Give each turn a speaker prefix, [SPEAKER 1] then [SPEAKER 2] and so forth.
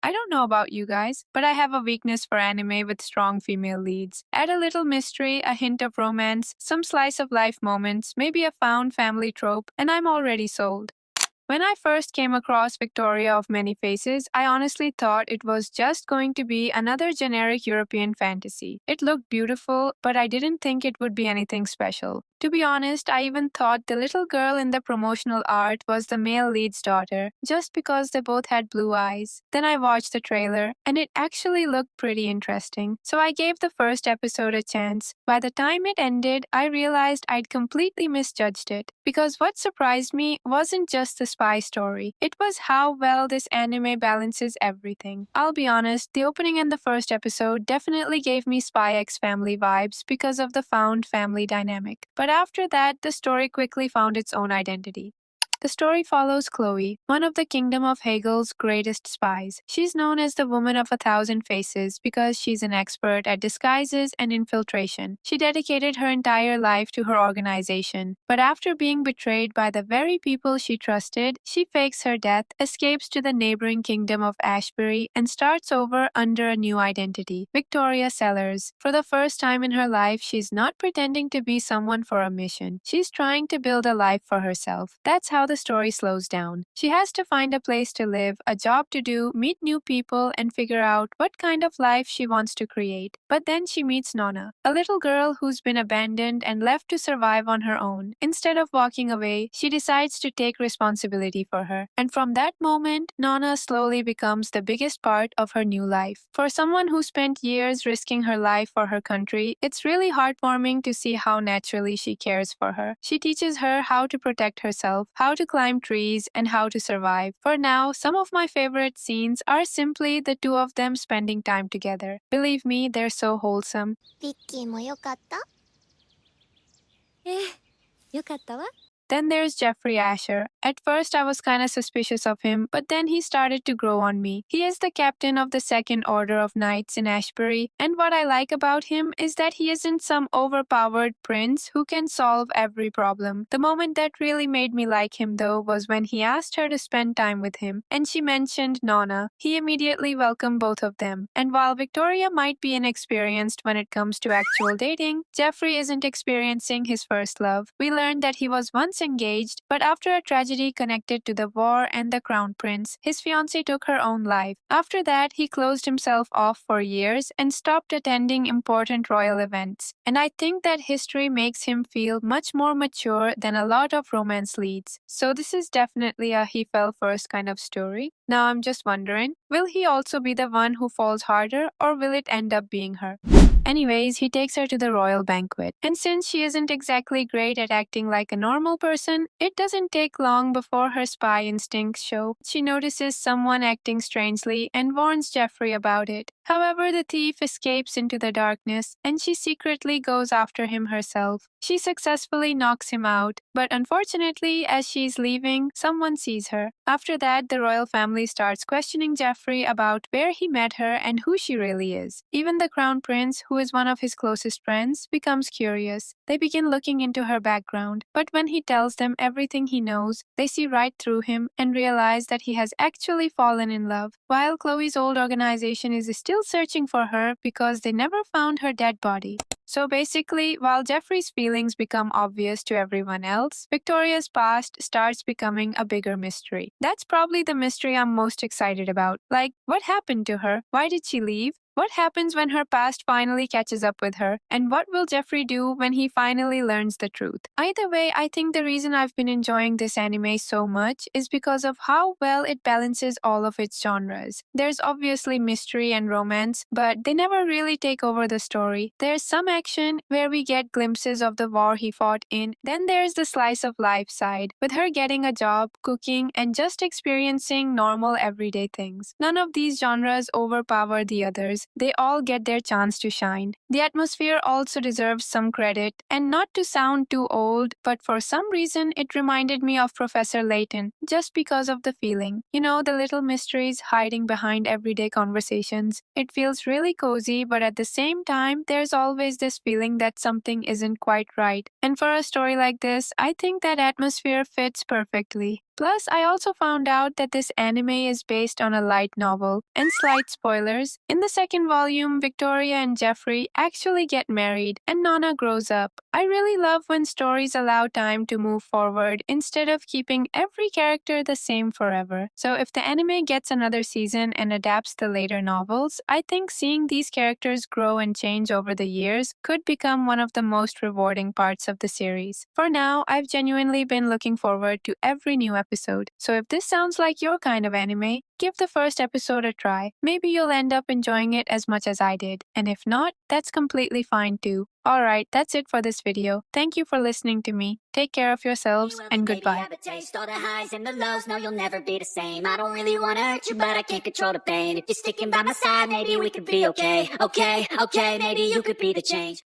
[SPEAKER 1] I don't know about you guys, but I have a weakness for anime with strong female leads. Add a little mystery, a hint of romance, some slice of life moments, maybe a found family trope, and I'm already sold. When I first came across Victoria of Many Faces, I honestly thought it was just going to be another generic European fantasy. It looked beautiful, but I didn't think it would be anything special. To be honest, I even thought the little girl in the promotional art was the male lead's daughter, just because they both had blue eyes. Then I watched the trailer, and it actually looked pretty interesting, so I gave the first episode a chance. By the time it ended, I realized I'd completely misjudged it, because what surprised me wasn't just the spy story, it was how well this anime balances everything. I'll be honest, the opening and the first episode definitely gave me Spy X Family vibes because of the found family dynamic. But after that, the story quickly found its own identity. The story follows Chloe, one of the Kingdom of Hagel's greatest spies. She's known as the Woman of a Thousand Faces because she's an expert at disguises and infiltration. She dedicated her entire life to her organization, but after being betrayed by the very people she trusted, she fakes her death, escapes to the neighboring kingdom of Ashbury, and starts over under a new identity, Victoria Sellers. For the first time in her life, she's not pretending to be someone for a mission. She's trying to build a life for herself. That's how the story slows down. She has to find a place to live, a job to do, meet new people, and figure out what kind of life she wants to create. But then she meets Nonna, a little girl who's been abandoned and left to survive on her own. Instead of walking away, she decides to take responsibility for her. And from that moment, Nonna slowly becomes the biggest part of her new life. For someone who spent years risking her life for her country, it's really heartwarming to see how naturally she cares for her. She teaches her how to protect herself, how to climb trees, and how to survive. For now, some of my favorite scenes are simply the two of them spending time together. Believe me, they're so wholesome.
[SPEAKER 2] ビッキーもよかった？
[SPEAKER 3] ええ、よかったわ。
[SPEAKER 1] Then there's Jeffrey Asher. At first, I was kinda suspicious of him, but then he started to grow on me. He is the captain of the Second Order of Knights in Ashbury, and what I like about him is that he isn't some overpowered prince who can solve every problem. The moment that really made me like him, though, was when he asked her to spend time with him, and she mentioned Nonna. He immediately welcomed both of them. And while Victoria might be inexperienced when it comes to actual dating, Jeffrey isn't experiencing his first love. We learned that he was once engaged, but after a tragedy connected to the war and the crown prince, his fiancée took her own life. After that, he closed himself off for years and stopped attending important royal events. And I think that history makes him feel much more mature than a lot of romance leads. So this is definitely a he fell first kind of story. Now I'm just wondering, will he also be the one who falls harder, or will it end up being her? Anyways, he takes her to the royal banquet. And since she isn't exactly great at acting like a normal person, it doesn't take long before her spy instincts show. She notices someone acting strangely and warns Jeffrey about it. However, the thief escapes into the darkness, and she secretly goes after him herself. She successfully knocks him out, but unfortunately, as she's leaving, someone sees her. After that, the royal family starts questioning Jeffrey about where he met her and who she really is. Even the crown prince, who is one of his closest friends, becomes curious. They begin looking into her background, but when he tells them everything he knows, they see right through him and realize that he has actually fallen in love. While Chloe's old organization is still searching for her because they never found her dead body. So basically, while Jeffrey's feelings become obvious to everyone else, Victoria's past starts becoming a bigger mystery. That's probably the mystery I'm most excited about. Like, what happened to her? Why did she leave? What happens when her past finally catches up with her? And what will Jeffrey do when he finally learns the truth? Either way, I think the reason I've been enjoying this anime so much is because of how well it balances all of its genres. There's obviously mystery and romance, but they never really take over the story. There's some action where we get glimpses of the war he fought in. Then there's the slice of life side, with her getting a job, cooking, and just experiencing normal everyday things. None of these genres overpower the others. They all get their chance to shine. The atmosphere also deserves some credit, and not to sound too old, but for some reason it reminded me of Professor Layton, just because of the feeling. You know, the little mysteries hiding behind everyday conversations. It feels really cozy, but at the same time, there's always this feeling that something isn't quite right. And for a story like this, I think that atmosphere fits perfectly. Plus, I also found out that this anime is based on a light novel. And slight spoilers, in the second volume, Victoria and Jeffrey actually get married and Nonna grows up. I really love when stories allow time to move forward instead of keeping every character the same forever. So if the anime gets another season and adapts the later novels, I think seeing these characters grow and change over the years could become one of the most rewarding parts of the series. For now, I've genuinely been looking forward to every new episode. So if this sounds like your kind of anime, give the first episode a try. Maybe you'll end up enjoying it as much as I did. And if not, that's completely fine too. Alright, that's it for this video. Thank you for listening to me. Take care of yourselves and
[SPEAKER 3] Maybe
[SPEAKER 1] goodbye.
[SPEAKER 3] have a taste, all the highs and the lows. No, you'll never be the same. I don't really wanna hurt you, but I can't control the pain. If you're sticking by my side, maybe we could be okay. Okay, maybe you could be the change.